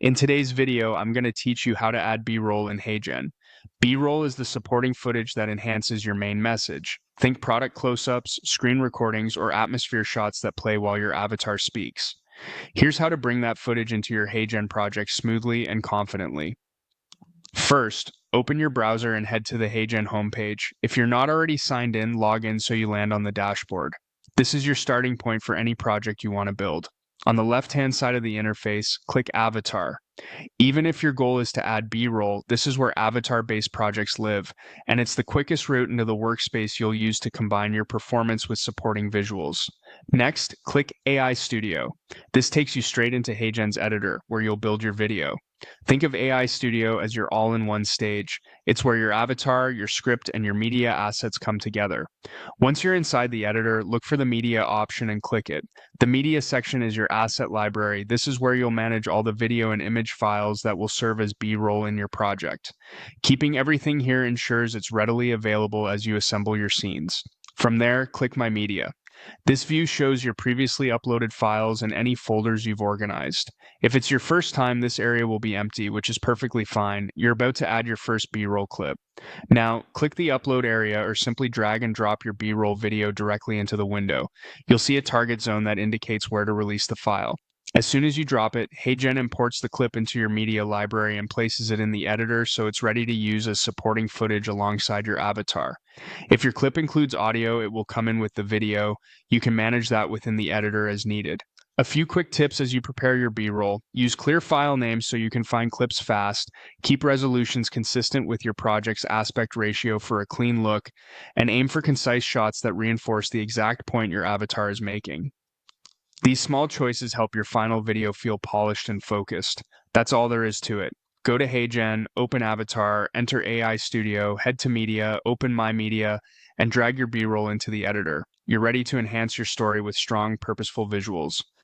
In today's video, I'm going to teach you how to add B-roll in HeyGen. B-roll is the supporting footage that enhances your main message. Think product close-ups, screen recordings, or atmosphere shots that play while your avatar speaks. Here's how to bring that footage into your HeyGen project smoothly and confidently. First, open your browser and head to the HeyGen homepage. If you're not already signed in, log in so you land on the dashboard. This is your starting point for any project you want to build. On the left-hand side of the interface, click Avatar. Even if your goal is to add B-roll, this is where avatar-based projects live, and it's the quickest route into the workspace you'll use to combine your performance with supporting visuals. Next, click AI Studio. This takes you straight into HeyGen's editor, where you'll build your video. Think of AI Studio as your all-in-one stage. It's where your avatar, your script, and your media assets come together. Once you're inside the editor, look for the media option and click it. The media section is your asset library. This is where you'll manage all the video and image files that will serve as B-roll in your project. Keeping everything here ensures it's readily available as you assemble your scenes. From there, click My Media. This view shows your previously uploaded files and any folders you've organized. If it's your first time, this area will be empty, which is perfectly fine. You're about to add your first B-roll clip. Now, click the upload area or simply drag and drop your B-roll video directly into the window. You'll see a target zone that indicates where to release the file. As soon as you drop it, HeyGen imports the clip into your media library and places it in the editor so it's ready to use as supporting footage alongside your avatar. If your clip includes audio, it will come in with the video. You can manage that within the editor as needed. A few quick tips as you prepare your B-roll. Use clear file names so you can find clips fast. Keep resolutions consistent with your project's aspect ratio for a clean look, and aim for concise shots that reinforce the exact point your avatar is making. These small choices help your final video feel polished and focused. That's all there is to it. Go to HeyGen, open Avatar, enter AI Studio, head to Media, open My Media, and drag your B-roll into the editor. You're ready to enhance your story with strong, purposeful visuals.